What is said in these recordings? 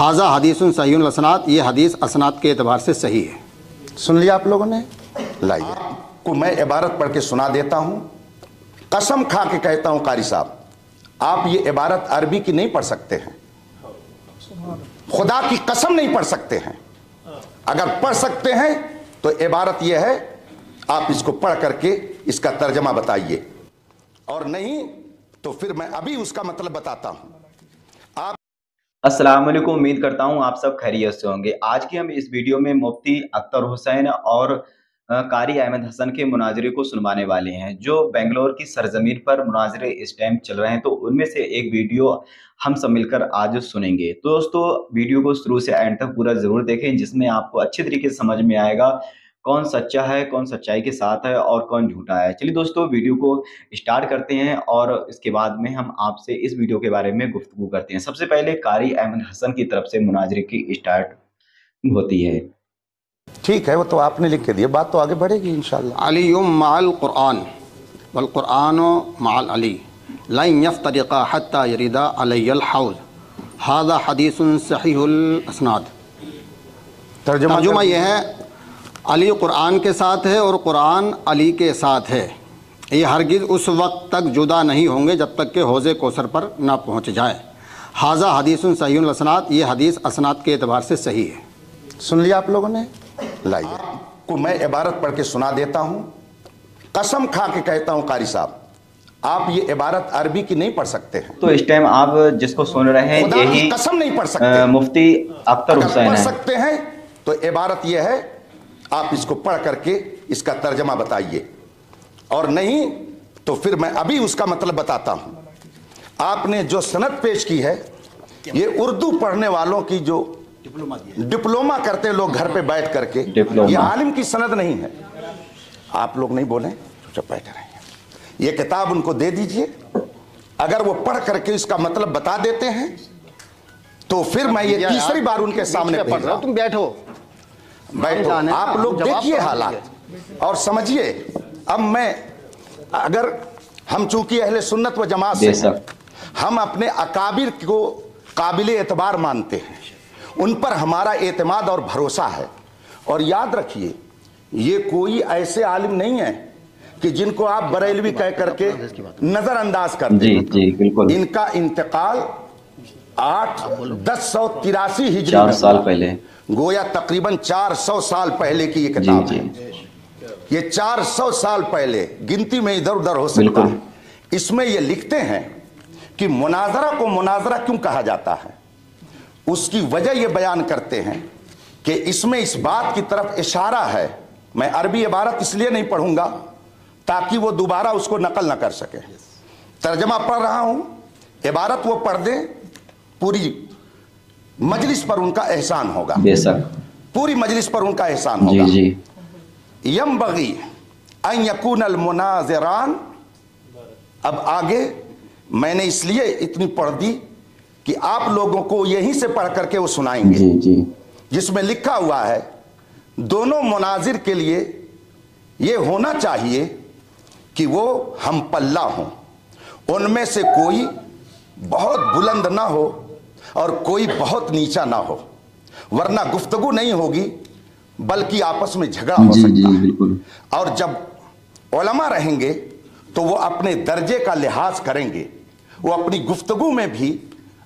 हाजा हदीस सहीहुल असनाद, ये हदीस असनाद के एतबार से सही है। सुन लिया आप लोगों ने? लाइए को मैं इबारत पढ़ के सुना देता हूं। कसम खा के कहता हूं कारी साहब, आप ये इबारत अरबी की नहीं पढ़ सकते हैं, खुदा की कसम नहीं पढ़ सकते हैं। अगर पढ़ सकते हैं तो इबारत यह है, आप इसको पढ़ करके इसका तर्जमा बताइए, और नहीं तो फिर मैं अभी उसका मतलब बताता हूं। आप अस्सलाम वालेकुम, उम्मीद करता हूं आप सब खैरियत से होंगे। आज की हम इस वीडियो में मुफ्ती अख्तर हुसैन और कारी अहमद हसन के मुनाजरे को सुनवाने वाले हैं, जो बेंगलोर की सरजमीन पर मुनाजरे इस टाइम चल रहे हैं। तो उनमें से एक वीडियो हम सब मिलकर आज सुनेंगे। तो दोस्तों, वीडियो को शुरू से एंड तक पूरा जरूर देखें, जिसमें आपको अच्छे तरीके से समझ में आएगा कौन सच्चा है, कौन सच्चाई के साथ है और कौन झूठा है। चलिए दोस्तों, वीडियो को स्टार्ट करते हैं और इसके बाद में हम आपसे इस वीडियो के बारे में गुफ्तगू करते हैं। सबसे पहले कारी अहमद हसन की तरफ से मुनाजरे की स्टार्ट होती है। ठीक है, वो तो आपने लिख के दिया, बात तो आगे बढ़ेगी इंशाअल्लाह। अलीयुम माल कुरान वल कुरानो माल अली लन यफ्तरिका हत्ता यरिदा अलैयल हौज हाज़ा हदीसुन सहीहुल असनाद। तर्जुमा यह है, अली कुरान के साथ है और कुरान अली के साथ है। ये हरगिज़ उस वक्त तक जुदा नहीं होंगे जब तक कि हौज़े कौसर पर ना पहुँच जाए। हाज़ा हदीसुन सहीहुल असनाद, ये हदीस असनाद के एतबार से सही है। सुन लिया आप लोगों ने? लाइए को मैं इबारत पढ़ के सुना देता हूं। कसम खा के कहता हूं कारी साहब, आप ये इबारत अरबी की नहीं पढ़ सकते हैं। तो इस टाइम आप जिसको सुन रहे हैं, खुदा की यही कसम नहीं पढ़ सकते, मुफ्ती अख्तर अगर हुसैन पढ़ है। सकते हैं तो इबारत यह है, आप इसको पढ़ करके इसका तर्जमा बताइए, और नहीं तो फिर मैं अभी उसका मतलब बताता हूं। आपने जो सनद पेश की है, ये उर्दू पढ़ने वालों की जो डिप्लोमा करते लोग घर पे बैठ करके, ये आलिम की सनद नहीं है। आप लोग नहीं बोले, चुप बैठे रहिए। ये किताब उनको दे दीजिए, अगर वो पढ़ करके इसका मतलब बता देते हैं तो फिर मैं ये तीसरी बार उनके सामने पढ़ रहा हूं। तुम बैठो। आप लोग देखिए हालात और समझिए। अब मैं, अगर हम चूंकि अहले सुन्नत व जमात से हैं, हम अपने अकाबिर को काबिल एतबार मानते हैं, उन पर हमारा एतमाद और भरोसा है। और याद रखिए, ये कोई ऐसे आलिम नहीं है कि जिनको आप बरेलवी कह करके नजरअंदाज कर दें। इनका इंतकाल 1083 हिजरी 4 साल पहले, गोया तकरीबन 400 साल पहले की ये किताब है। ये 400 साल पहले, गिनती में इधर उधर हो सकता है। इसमें ये लिखते हैं कि मुनाजरा को मुनाजरा क्यों कहा जाता है, उसकी वजह ये बयान करते हैं कि इसमें इस बात की तरफ इशारा है। मैं अरबी इबारत इसलिए नहीं पढ़ूंगा ताकि वो दोबारा उसको नकल ना कर सके। तर्जमा पढ़ रहा हूं, इबारत वो पढ़ दे, पूरी मजलिस पर उनका एहसान होगा। बेशक पूरी मजलिस पर उनका एहसान होगा। यंबगी अन यकूनल मुनाज़िरान। अब आगे मैंने इसलिए इतनी पढ़ दी कि आप लोगों को यहीं से पढ़ करके वो सुनाएंगे, जिसमें लिखा हुआ है, दोनों मुनाजिर के लिए ये होना चाहिए कि वो हम पल्ला हों, उनमें से कोई बहुत बुलंद ना हो और कोई बहुत नीचा ना हो, वरना गुफ्तगू नहीं होगी बल्कि आपस में झगड़ा हो सकता है। और जब उलमा रहेंगे तो वो अपने दर्जे का लिहाज करेंगे, वो अपनी गुफ्तगू में भी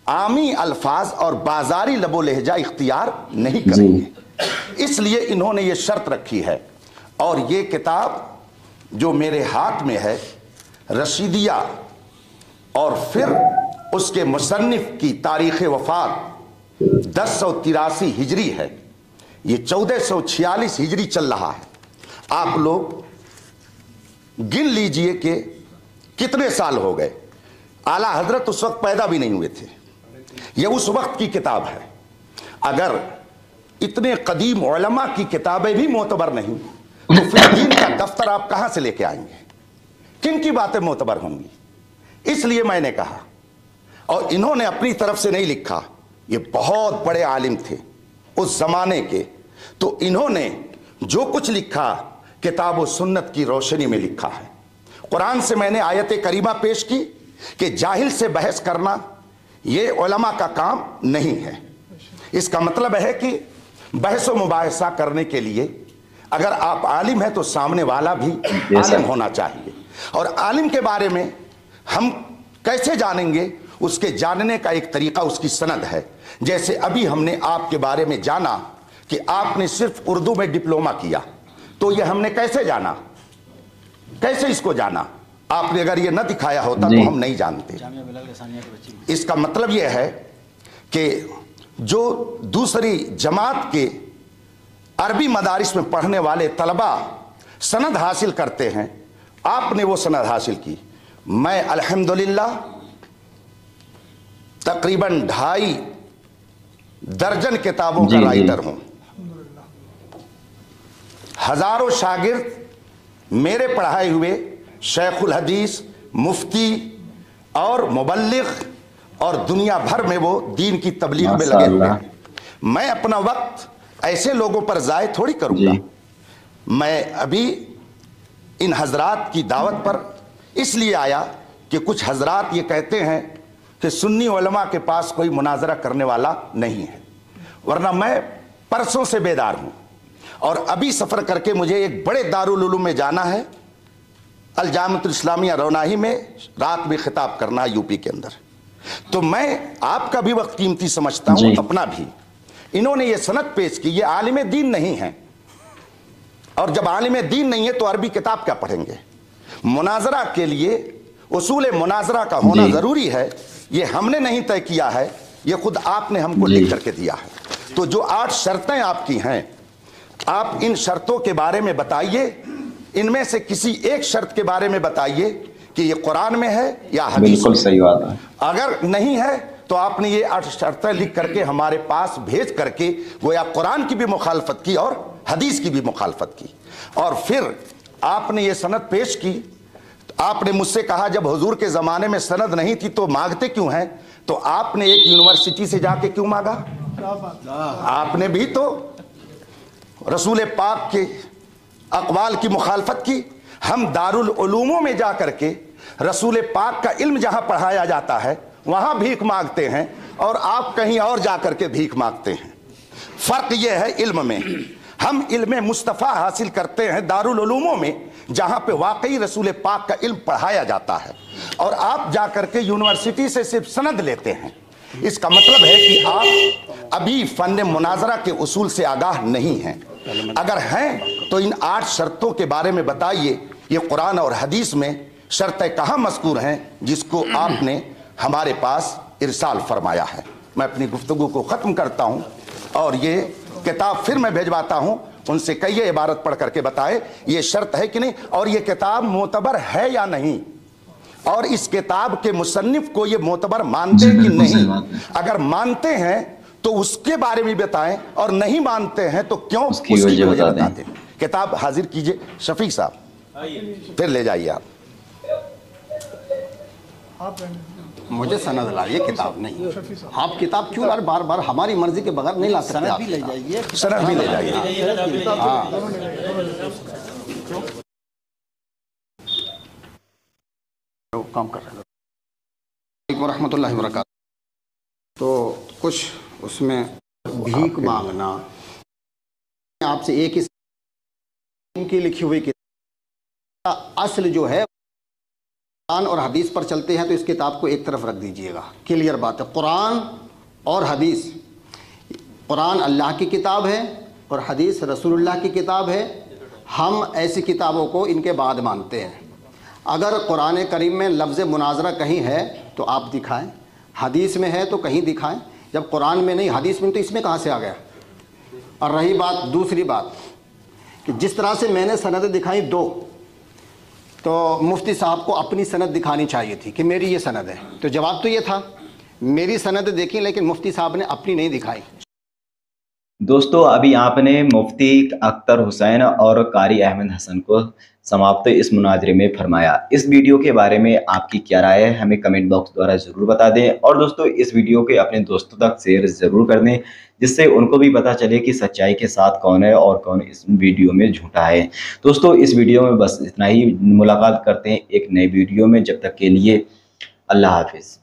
आमी अल्फाज और बाजारी लबो लहजा इख्तियार नहीं करेंगे। इसलिए इन्होंने ये शर्त रखी है। और ये किताब जो मेरे हाथ में है, रशीदिया, और फिर उसके मुसन्निफ की तारीख़ वफ़ात 1083 हिजरी है। ये 1446 हिजरी चल रहा है। आप लोग गिन लीजिए कि कितने साल हो गए। आला हजरत उस वक्त पैदा भी नहीं हुए थे। ये उस वक्त की किताब है। अगर इतने कदीम उलमा की किताबें भी मोतबर नहीं, तो फिर दीन का दफ्तर आप कहां से लेके आएंगे? किन की बातें मोतबर होंगी? इसलिए मैंने कहा, और इन्होंने अपनी तरफ से नहीं लिखा, ये बहुत बड़े आलिम थे उस जमाने के, तो इन्होंने जो कुछ लिखा किताब व सुन्नत की रोशनी में लिखा है। कुरान से मैंने आयत करीमा पेश की कि जाहिल से बहस करना ये उलमा का काम नहीं है। इसका मतलब है कि बहस व मुबाहिसा करने के लिए अगर आप आलिम हैं तो सामने वाला भी आलिम होना चाहिए। और आलिम के बारे में हम कैसे जानेंगे, उसके जानने का एक तरीका उसकी सनद है। जैसे अभी हमने आपके बारे में जाना कि आपने सिर्फ उर्दू में डिप्लोमा किया, तो ये हमने कैसे जाना, कैसे इसको जाना? आपने अगर ये न दिखाया होता तो हम नहीं जानते। इसका मतलब ये है कि जो दूसरी जमात के अरबी मदारिस में पढ़ने वाले तलबा सनद हासिल करते हैं, आपने वो सनद हासिल की। मैं अल्हम्दुलिल्लाह तकरीबन 2.5 दर्जन किताबों का राइटर हूं। हजारों शागिर्द मेरे पढ़ाए हुए शेखुल हदीस, मुफ्ती और मुबल्लिग और दुनिया भर में वो दीन की तबलीग में लगे हुए हैं। मैं अपना वक्त ऐसे लोगों पर ज़ाय थोड़ी करूंगा। मैं अभी इन हजरात की दावत पर इसलिए आया कि कुछ हजरात ये कहते हैं कि सुन्नी उलमा के पास कोई मुनाजरा करने वाला नहीं है, वरना मैं परसों से बेदार हूं। और अभी सफ़र करके मुझे एक बड़े दारुल उलूम में जाना है, अल जामिअतुल इस्लामिया रौनाही में रात में खिताब करना है यूपी के अंदर। तो मैं आपका भी वक्त कीमती समझता हूं, अपना भी। इन्होंने ये सनद पेश की, ये आलिम दीन नहीं है, और जब आलिम दीन नहीं है तो अरबी किताब क्या पढ़ेंगे? मुनाजरा के लिए उसूल मुनाजरा का होना जरूरी है, ये हमने नहीं तय किया है, ये खुद आपने हमको लिख करके दिया है। तो जो 8 शर्तें आपकी हैं, आप इन शर्तों के बारे में बताइए, इनमें से किसी एक शर्त के बारे में बताइए कि ये कुरान में है या हदीस में। बिल्कुल सही बात है। अगर नहीं है तो आपने ये 8 शर्तें लिख करके हमारे पास भेज करके गोया कुरान की भी मुखालफत की और हदीस की भी मुखालफत की, और फिर आपने ये सनद पेश की। आपने मुझसे कहा जब हुजूर के ज़माने में सनद नहीं थी तो मांगते क्यों हैं? तो आपने एक यूनिवर्सिटी से जाके क्यों मांगा? आपने भी तो रसूल पाक के अक़वाल की मुखालफत की। हम दारुल उलूमों में जा करके रसूल पाक का इल्म जहां पढ़ाया जाता है वहां भीख मांगते हैं, और आप कहीं और जा करके भीख मांगते हैं। फ़र्क यह है इल्म में, हम इल्म मुस्तफ़ा हासिल करते हैं दारुल उलूमों में जहां पे वाकई रसूल पाक का इल्म पढ़ाया जाता है, और आप जा करके यूनिवर्सिटी से सिर्फ सनद लेते हैं। इसका मतलब है कि आप अभी फ़न मुनाजरा के उसूल से आगाह नहीं हैं। अगर हैं तो इन 8 शर्तों के बारे में बताइए, ये कुरान और हदीस में शर्तें कहाँ मज़कूर हैं जिसको आपने हमारे पास इरसाल फरमाया है। मैं अपनी गुफ्तगू को ख़त्म करता हूँ, और ये किताब फिर मैं भेजवाता हूँ, उनसे कहिए इबारत पढ़ करके बताए ये शर्त है कि नहीं, और ये किताब मोतबर है या नहीं, और इस किताब के मुसन्निफ को ये मोतबर मानते हैं कि नहीं। अगर मानते हैं तो उसके बारे में बताएं, और नहीं मानते हैं तो क्यों, उसकी वजह बता दें। किताब हाजिर कीजिए शफीक साहब, फिर ले जाइए आप। मुझे सनद लाइए, किताब नहीं। आप किताब क्यों बार बार हमारी मर्जी के बगैर नहीं ला सकते? सनद भी ले जाइए, सनद भी ले जाइए। काम कर रहे हैं रहमतुल्लाहि व बरकातहू। तो कुछ उसमें भीख मांगना, आपसे एक ही इनकी लिखी हुई किताब असल जो है कुरान और हदीस पर चलते हैं, तो इस किताब को एक तरफ रख दीजिएगा। क्लियर बात है, कुरान और हदीस, कुरान अल्लाह की किताब है और हदीस रसूलुल्लाह की किताब है। हम ऐसी किताबों को इनके बाद मानते हैं। अगर कुरान करीम में लफ्ज़ मुनाजरा कहीं है तो आप दिखाएं, हदीस में है तो कहीं दिखाएं। जब कुरान में नहीं, हदीस में, तो इसमें कहाँ से आ गया? और रही बात, दूसरी बात कि जिस तरह से मैंने सनद दिखाई 2, तो मुफ्ती साहब को अपनी सनद दिखानी चाहिए थी कि मेरी ये सनद है। तो जवाब तो ये था मेरी सनद देखी, लेकिन मुफ्ती साहब ने अपनी नहीं दिखाई। दोस्तों, अभी आपने मुफ्ती अख्तर हुसैन और कारी अहमद हसन को समाप्त इस मुनाजरे में फरमाया। इस वीडियो के बारे में आपकी क्या राय है, हमें कमेंट बॉक्स द्वारा ज़रूर बता दें। और दोस्तों, इस वीडियो के अपने दोस्तों तक शेयर ज़रूर कर दें, जिससे उनको भी पता चले कि सच्चाई के साथ कौन है और कौन इस वीडियो में झूठा है। दोस्तों, इस वीडियो में बस इतना ही। मुलाकात करते हैं एक नए वीडियो में। जब तक के लिए अल्लाह हाफिज़।